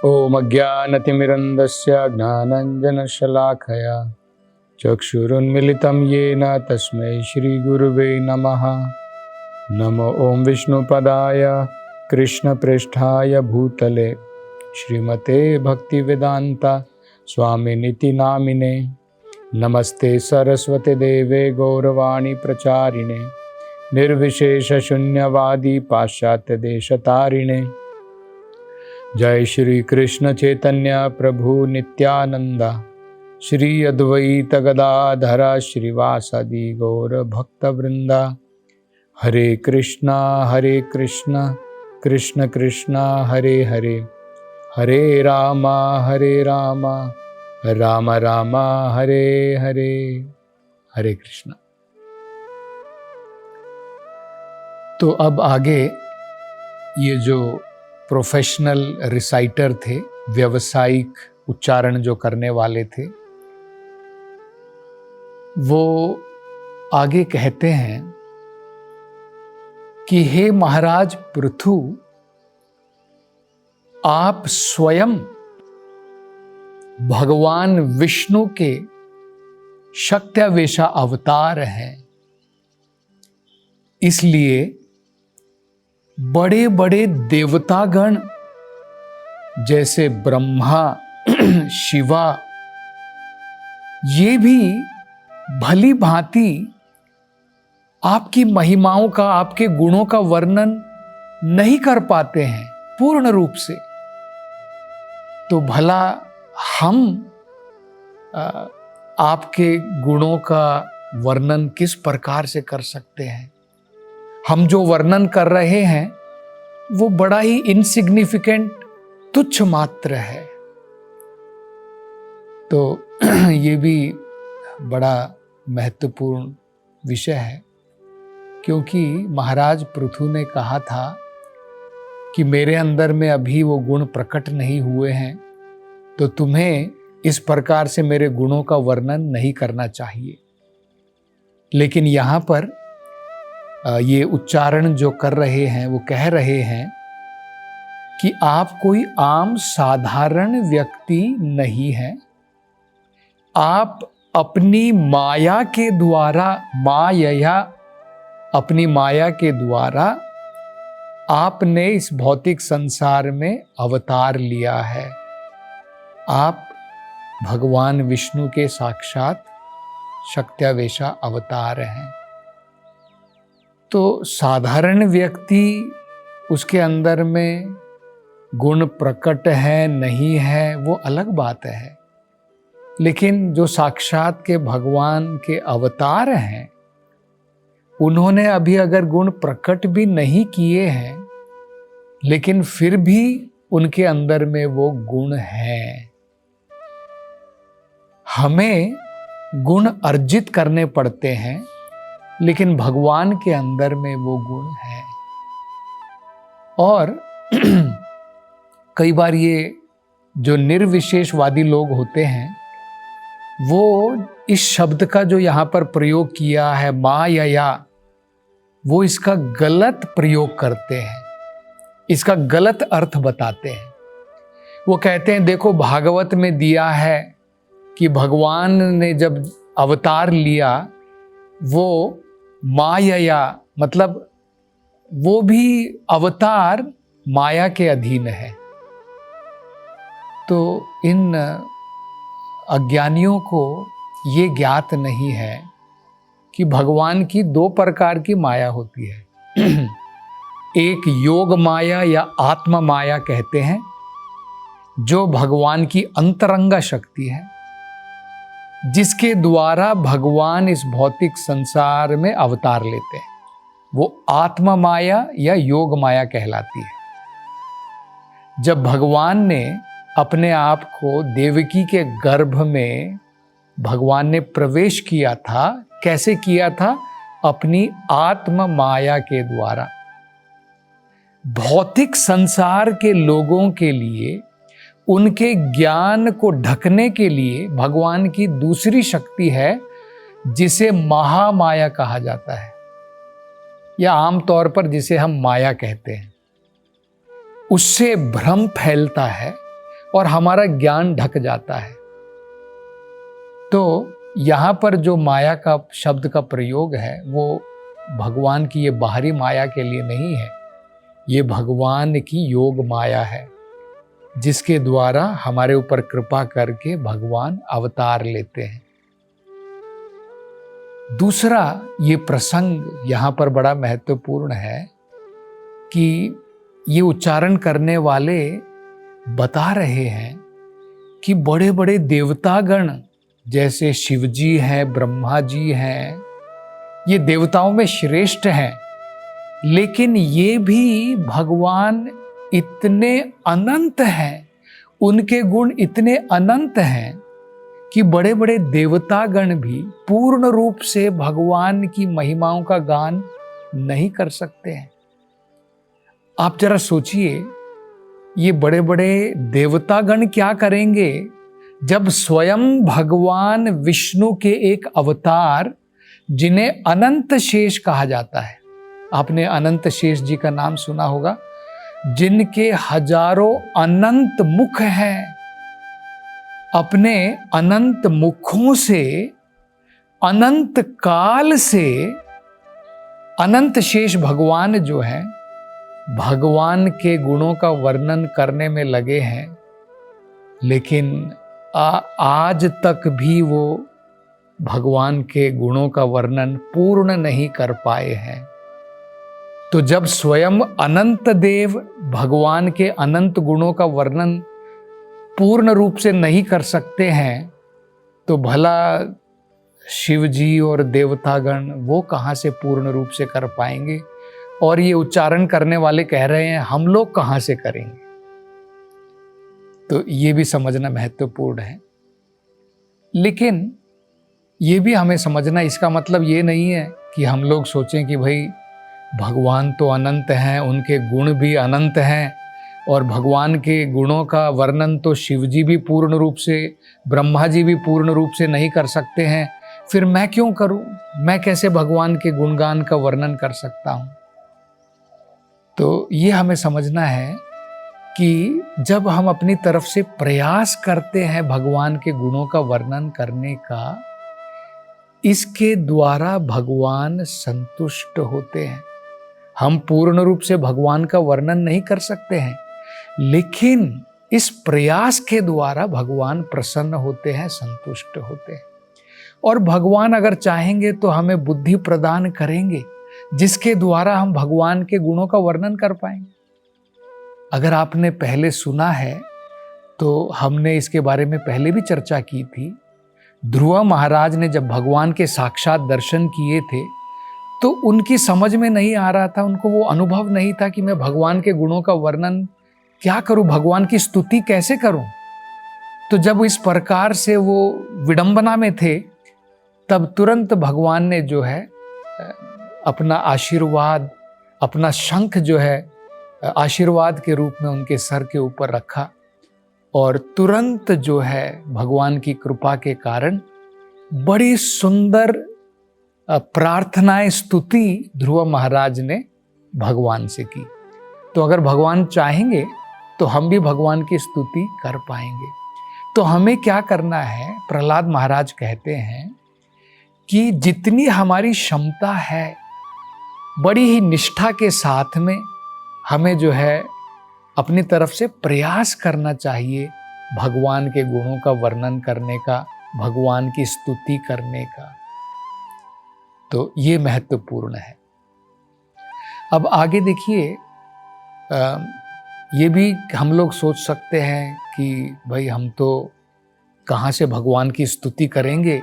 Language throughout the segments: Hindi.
ॐ अज्ञानतिमिरन्धस्य ज्ञानाञ्जनशलाखया चक्षुरुन्मिलितं येन तस्मै श्रीगुरुवे नमः। नमो ॐ विष्णुपदाय कृष्णप्रेष्ठाय भूतले श्रीमते भक्तिवेदान्ता स्वामिनिति नामिने। नमस्ते सरस्वती देवे गौरवाणी प्रचारिणे निर्विशेषशून्यवादी पाश्चात्य देशतारिणे। जय श्री कृष्ण चैतन्य प्रभु नित्यानंदा श्री अद्वैत गदाधर श्रीवासादि गौर भक्तवृंदा। हरे कृष्णा कृष्ण कृष्णा हरे हरे, हरे राम राम राम हरे हरे। हरे कृष्णा। तो अब आगे ये जो प्रोफेशनल रिसाइटर थे, व्यावसायिक उच्चारण जो करने वाले थे, वो आगे कहते हैं कि हे महाराज पृथु, आप स्वयं भगवान विष्णु के शक्त्यावेशा अवतार हैं। इसलिए बड़े बड़े देवतागण जैसे ब्रह्मा शिवा, ये भी भली भांति आपकी महिमाओं का, आपके गुणों का वर्णन नहीं कर पाते हैं पूर्ण रूप से। तो भला हम आपके गुणों का वर्णन किस प्रकार से कर सकते हैं? हम जो वर्णन कर रहे हैं वो बड़ा ही इनसिग्निफिकेंट, तुच्छ मात्र है। तो ये भी बड़ा महत्वपूर्ण विषय है, क्योंकि महाराज पृथु ने कहा था कि मेरे अंदर में अभी वो गुण प्रकट नहीं हुए हैं, तो तुम्हें इस प्रकार से मेरे गुणों का वर्णन नहीं करना चाहिए। लेकिन यहाँ पर ये उच्चारण जो कर रहे हैं वो कह रहे हैं कि आप कोई आम साधारण व्यक्ति नहीं हैं। आप अपनी माया के द्वारा, अपनी माया के द्वारा आपने इस भौतिक संसार में अवतार लिया है। आप भगवान विष्णु के साक्षात शक्त्यावेशा अवतार हैं। तो साधारण व्यक्ति, उसके अंदर में गुण प्रकट है नहीं है वो अलग बात है, लेकिन जो साक्षात के भगवान के अवतार हैं, उन्होंने अभी अगर गुण प्रकट भी नहीं किए हैं, लेकिन फिर भी उनके अंदर में वो गुण हैं। हमें गुण अर्जित करने पड़ते हैं, लेकिन भगवान के अंदर में वो गुण है। और कई बार ये जो निर्विशेषवादी लोग होते हैं, वो इस शब्द का जो यहाँ पर प्रयोग किया है माया, वो इसका गलत प्रयोग करते हैं, इसका गलत अर्थ बताते हैं। वो कहते हैं देखो भागवत में दिया है कि भगवान ने जब अवतार लिया वो माया, मतलब वो भी अवतार माया के अधीन है। तो इन अज्ञानियों को ये ज्ञात नहीं है कि भगवान की दो प्रकार की माया होती है। एक योग माया या आत्म माया कहते हैं, जो भगवान की अंतरंगा शक्ति है, जिसके द्वारा भगवान इस भौतिक संसार में अवतार लेते हैं। वो आत्म माया या योग माया कहलाती है। जब भगवान ने अपने आप को देवकी के गर्भ में भगवान ने प्रवेश किया था, कैसे किया था? अपनी आत्म माया के द्वारा। भौतिक संसार के लोगों के लिए, उनके ज्ञान को ढकने के लिए भगवान की दूसरी शक्ति है, जिसे महामाया कहा जाता है, या आमतौर पर जिसे हम माया कहते हैं। उससे भ्रम फैलता है और हमारा ज्ञान ढक जाता है। तो यहाँ पर जो माया का शब्द का प्रयोग है वो भगवान की ये बाहरी माया के लिए नहीं है, ये भगवान की योग माया है, जिसके द्वारा हमारे ऊपर कृपा करके भगवान अवतार लेते हैं। दूसरा ये प्रसंग यहाँ पर बड़ा महत्वपूर्ण है कि ये उच्चारण करने वाले बता रहे हैं कि बड़े बड़े देवतागण जैसे शिव जी हैं, ब्रह्मा जी हैं, ये देवताओं में श्रेष्ठ हैं, लेकिन ये भी भगवान इतने अनंत हैं, उनके गुण इतने अनंत हैं कि बड़े बड़े देवतागण भी पूर्ण रूप से भगवान की महिमाओं का गान नहीं कर सकते हैं। आप जरा सोचिए, ये बड़े बड़े देवतागण क्या करेंगे जब स्वयं भगवान विष्णु के एक अवतार, जिन्हें अनंत शेष कहा जाता है, आपने अनंत शेष जी का नाम सुना होगा, जिनके हजारों अनंत मुख हैं, अपने अनंत मुखों से अनंत काल से अनंत शेष भगवान जो हैं भगवान के गुणों का वर्णन करने में लगे हैं, लेकिन आज तक भी वो भगवान के गुणों का वर्णन पूर्ण नहीं कर पाए हैं। तो जब स्वयं अनंत देव भगवान के अनंत गुणों का वर्णन पूर्ण रूप से नहीं कर सकते हैं, तो भला शिव जी और देवतागण वो कहाँ से पूर्ण रूप से कर पाएंगे? और ये उच्चारण करने वाले कह रहे हैं हम लोग कहाँ से करेंगे? तो ये भी समझना महत्वपूर्ण है। लेकिन ये भी हमें समझना, इसका मतलब ये नहीं है कि हम लोग सोचें कि भाई भगवान तो अनंत हैं, उनके गुण भी अनंत हैं, और भगवान के गुणों का वर्णन तो शिव जी भी पूर्ण रूप से, ब्रह्मा जी भी पूर्ण रूप से नहीं कर सकते हैं, फिर मैं क्यों करूं? मैं कैसे भगवान के गुणगान का वर्णन कर सकता हूं? तो ये हमें समझना है कि जब हम अपनी तरफ से प्रयास करते हैं भगवान के गुणों का वर्णन करने का, इसके द्वारा भगवान संतुष्ट होते हैं। हम पूर्ण रूप से भगवान का वर्णन नहीं कर सकते हैं, लेकिन इस प्रयास के द्वारा भगवान प्रसन्न होते हैं, संतुष्ट होते हैं। और भगवान अगर चाहेंगे तो हमें बुद्धि प्रदान करेंगे, जिसके द्वारा हम भगवान के गुणों का वर्णन कर पाएंगे। अगर आपने पहले सुना है तो हमने इसके बारे में पहले भी चर्चा की थी। ध्रुव महाराज ने जब भगवान के साक्षात दर्शन किए थे तो उनकी समझ में नहीं आ रहा था, उनको वो अनुभव नहीं था कि मैं भगवान के गुणों का वर्णन क्या करूं, भगवान की स्तुति कैसे करूं। तो जब इस प्रकार से वो विडंबना में थे, तब तुरंत भगवान ने जो है अपना आशीर्वाद, अपना शंख जो है आशीर्वाद के रूप में उनके सर के ऊपर रखा, और तुरंत जो है भगवान की कृपा के कारण बड़ी सुंदर प्रार्थनाएं, स्तुति ध्रुव महाराज ने भगवान से की। तो अगर भगवान चाहेंगे तो हम भी भगवान की स्तुति कर पाएंगे। तो हमें क्या करना है? प्रहलाद महाराज कहते हैं कि जितनी हमारी क्षमता है, बड़ी ही निष्ठा के साथ में हमें जो है अपनी तरफ से प्रयास करना चाहिए भगवान के गुणों का वर्णन करने का, भगवान की स्तुति करने का। तो ये महत्वपूर्ण है। अब आगे देखिए, ये भी हम लोग सोच सकते हैं कि भाई हम तो कहाँ से भगवान की स्तुति करेंगे,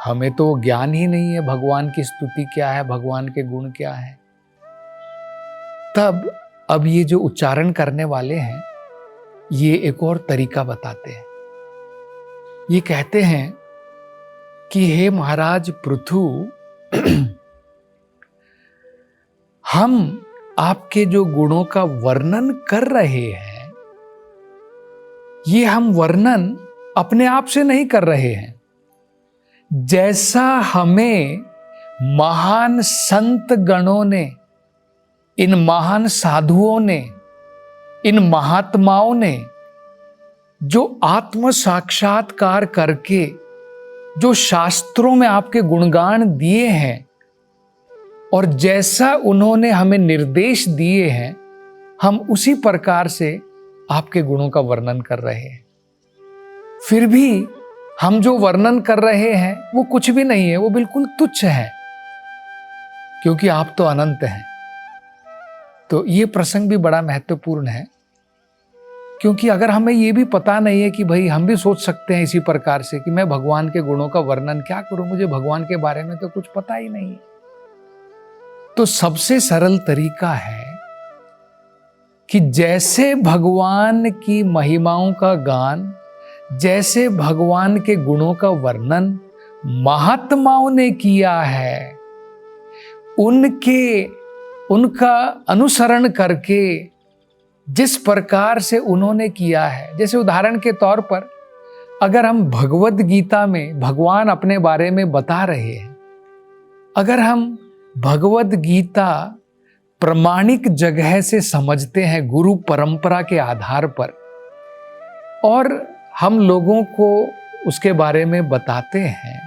हमें तो ज्ञान ही नहीं है भगवान की स्तुति क्या है, भगवान के गुण क्या है। तब अब ये जो उच्चारण करने वाले हैं ये एक और तरीका बताते हैं। ये कहते हैं कि हे महाराज पृथु, हम आपके जो गुणों का वर्णन कर रहे हैं, ये हम वर्णन अपने आप से नहीं कर रहे हैं। जैसा हमें महान संत गणों ने, इन महान साधुओं ने, इन महात्माओं ने जो आत्म साक्षात्कार करके जो शास्त्रों में आपके गुणगान दिए हैं और जैसा उन्होंने हमें निर्देश दिए हैं, हम उसी प्रकार से आपके गुणों का वर्णन कर रहे हैं। फिर भी हम जो वर्णन कर रहे हैं वो कुछ भी नहीं है, वो बिल्कुल तुच्छ है, क्योंकि आप तो अनंत हैं। तो ये प्रसंग भी बड़ा महत्वपूर्ण है, क्योंकि अगर हमें ये भी पता नहीं है कि भाई हम भी सोच सकते हैं इसी प्रकार से कि मैं भगवान के गुणों का वर्णन क्या करूं, मुझे भगवान के बारे में तो कुछ पता ही नहीं है। तो सबसे सरल तरीका है कि जैसे भगवान की महिमाओं का गान, जैसे भगवान के गुणों का वर्णन महात्माओं ने किया है, उनका अनुसरण करके जिस प्रकार से उन्होंने किया है, जैसे उदाहरण के तौर पर अगर हम भगवद गीता में भगवान अपने बारे में बता रहे हैं, अगर हम भगवद गीता प्रमाणिक जगह से समझते हैं गुरु परंपरा के आधार पर, और हम लोगों को उसके बारे में बताते हैं,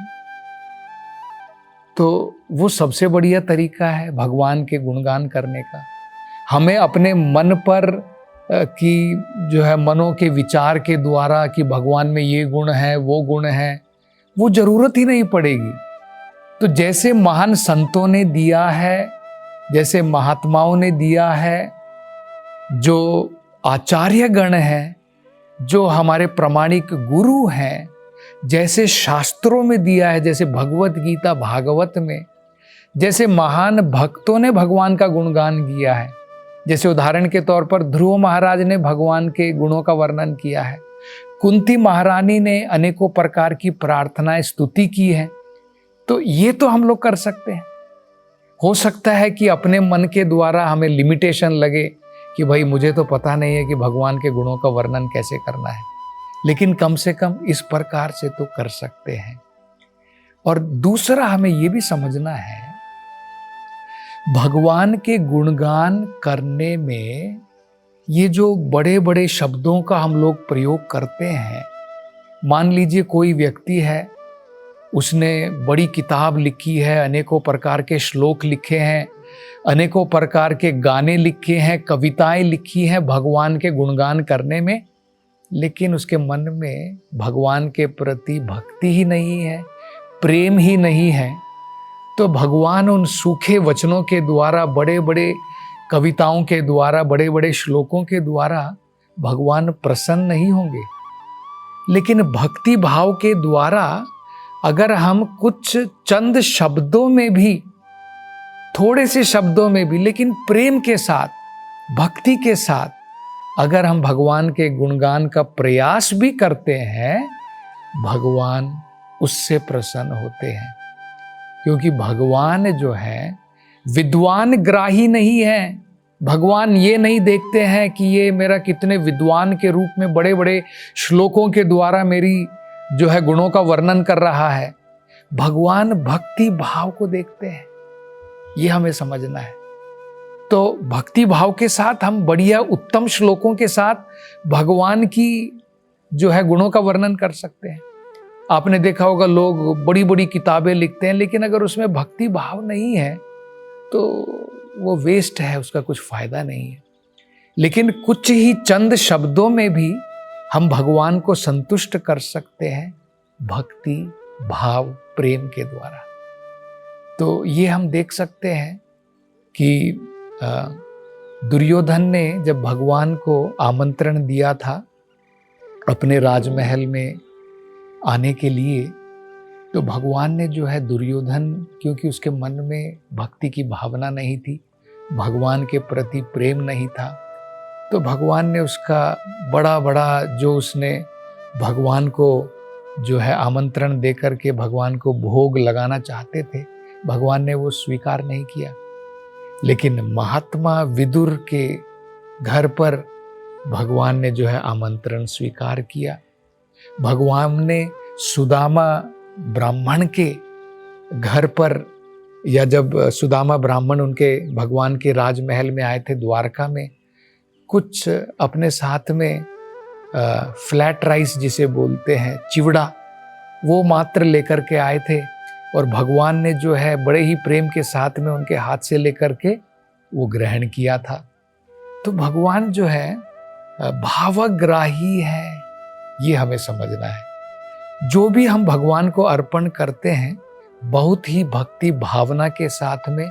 तो वो सबसे बढ़िया तरीका है भगवान के गुणगान करने का। हमें अपने मन पर कि जो है मनों के विचार के द्वारा कि भगवान में ये गुण है वो गुण है, वो जरूरत ही नहीं पड़ेगी। तो जैसे महान संतों ने दिया है, जैसे महात्माओं ने दिया है, जो आचार्य गण हैं, जो हमारे प्रमाणिक गुरु हैं, जैसे शास्त्रों में दिया है, जैसे भगवत गीता भागवत में, जैसे महान भक्तों ने भगवान का गुणगान किया है, जैसे उदाहरण के तौर पर ध्रुव महाराज ने भगवान के गुणों का वर्णन किया है, कुंती महारानी ने अनेकों प्रकार की प्रार्थनाएं स्तुति की है, तो ये तो हम लोग कर सकते हैं। हो सकता है कि अपने मन के द्वारा हमें लिमिटेशन लगे कि भाई मुझे तो पता नहीं है कि भगवान के गुणों का वर्णन कैसे करना है, लेकिन कम से कम इस प्रकार से तो कर सकते हैं। और दूसरा हमें ये भी समझना है, भगवान के गुणगान करने में ये जो बड़े बड़े शब्दों का हम लोग प्रयोग करते हैं, मान लीजिए कोई व्यक्ति है, उसने बड़ी किताब लिखी है, अनेकों प्रकार के श्लोक लिखे हैं, अनेकों प्रकार के गाने लिखे हैं, कविताएं लिखी हैं भगवान के गुणगान करने में, लेकिन उसके मन में भगवान के प्रति भक्ति ही नहीं है, प्रेम ही नहीं है, तो भगवान उन सूखे वचनों के द्वारा, बड़े बड़े कविताओं के द्वारा, बड़े बड़े श्लोकों के द्वारा भगवान प्रसन्न नहीं होंगे। लेकिन भक्ति भाव के द्वारा अगर हम कुछ चंद शब्दों में भी, थोड़े से शब्दों में भी, लेकिन प्रेम के साथ, भक्ति के साथ अगर हम भगवान के गुणगान का प्रयास भी करते हैं, भगवान उससे प्रसन्न होते हैं। क्योंकि भगवान जो है विद्वान ग्राही नहीं है। भगवान ये नहीं देखते हैं कि ये मेरा कितने विद्वान के रूप में बड़े बड़े श्लोकों के द्वारा मेरी जो है गुणों का वर्णन कर रहा है। भगवान भक्ति भाव को देखते हैं, ये हमें समझना है। तो भक्ति भाव के साथ हम बढ़िया उत्तम श्लोकों के साथ भगवान की जो है गुणों का वर्णन कर सकते हैं। आपने देखा होगा लोग बड़ी बड़ी किताबें लिखते हैं, लेकिन अगर उसमें भक्ति भाव नहीं है तो वो वेस्ट है, उसका कुछ फायदा नहीं है। लेकिन कुछ ही चंद शब्दों में भी हम भगवान को संतुष्ट कर सकते हैं भक्ति भाव प्रेम के द्वारा। तो ये हम देख सकते हैं कि दुर्योधन ने जब भगवान को आमंत्रण दिया था अपने राजमहल में आने के लिए, तो भगवान ने जो है दुर्योधन, क्योंकि उसके मन में भक्ति की भावना नहीं थी, भगवान के प्रति प्रेम नहीं था, तो भगवान ने उसका बड़ा बड़ा जो उसने भगवान को जो है आमंत्रण दे करके भगवान को भोग लगाना चाहते थे, भगवान ने वो स्वीकार नहीं किया। लेकिन महात्मा विदुर के घर पर भगवान ने जो है आमंत्रण स्वीकार किया। भगवान ने सुदामा ब्राह्मण के घर पर, या जब सुदामा ब्राह्मण उनके भगवान के राजमहल में आए थे द्वारका में, कुछ अपने साथ में फ्लैट राइस जिसे बोलते हैं, चिवड़ा, वो मात्र लेकर के आए थे और भगवान ने जो है बड़े ही प्रेम के साथ में उनके हाथ से लेकर के वो ग्रहण किया था। तो भगवान जो है भावग्राही है, ये हमें समझना है। जो भी हम भगवान को अर्पण करते हैं बहुत ही भक्ति भावना के साथ में,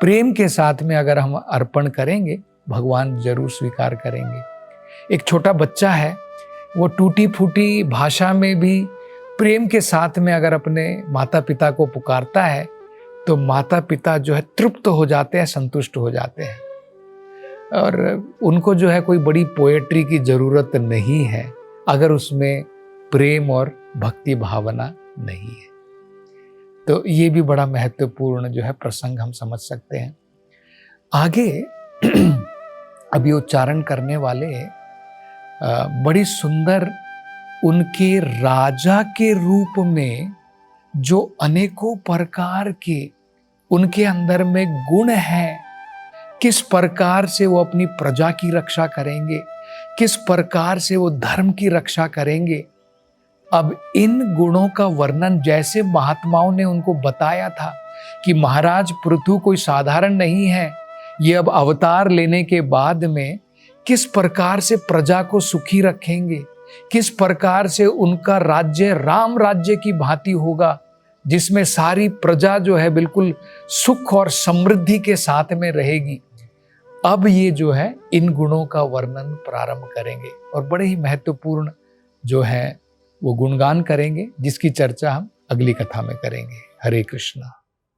प्रेम के साथ में अगर हम अर्पण करेंगे, भगवान जरूर स्वीकार करेंगे। एक छोटा बच्चा है, वो टूटी फूटी भाषा में भी प्रेम के साथ में अगर अपने माता पिता को पुकारता है तो माता पिता जो है तृप्त हो जाते हैं, संतुष्ट हो जाते हैं, और उनको जो है कोई बड़ी पोएट्री की जरूरत नहीं है अगर उसमें प्रेम और भक्ति भावना नहीं है। तो ये भी बड़ा महत्वपूर्ण जो है प्रसंग हम समझ सकते हैं। आगे अभी उच्चारण करने वाले बड़ी सुंदर उनके राजा के रूप में जो अनेकों प्रकार के उनके अंदर में गुण हैं, किस प्रकार से वो अपनी प्रजा की रक्षा करेंगे, किस प्रकार से वो धर्म की रक्षा करेंगे। अब इन गुणों का वर्णन जैसे महात्माओं ने उनको बताया था कि महाराज पृथु कोई साधारण नहीं है, ये अब अवतार लेने के बाद में किस प्रकार से प्रजा को सुखी रखेंगे, किस प्रकार से उनका राज्य राम राज्य की भांति होगा, जिसमें सारी प्रजा जो है बिल्कुल सुख और समृद्धि के साथ में रहेगी। अब ये जो है इन गुणों का वर्णन प्रारंभ करेंगे और बड़े ही महत्वपूर्ण जो है वो गुणगान करेंगे, जिसकी चर्चा हम अगली कथा में करेंगे। हरे कृष्णा।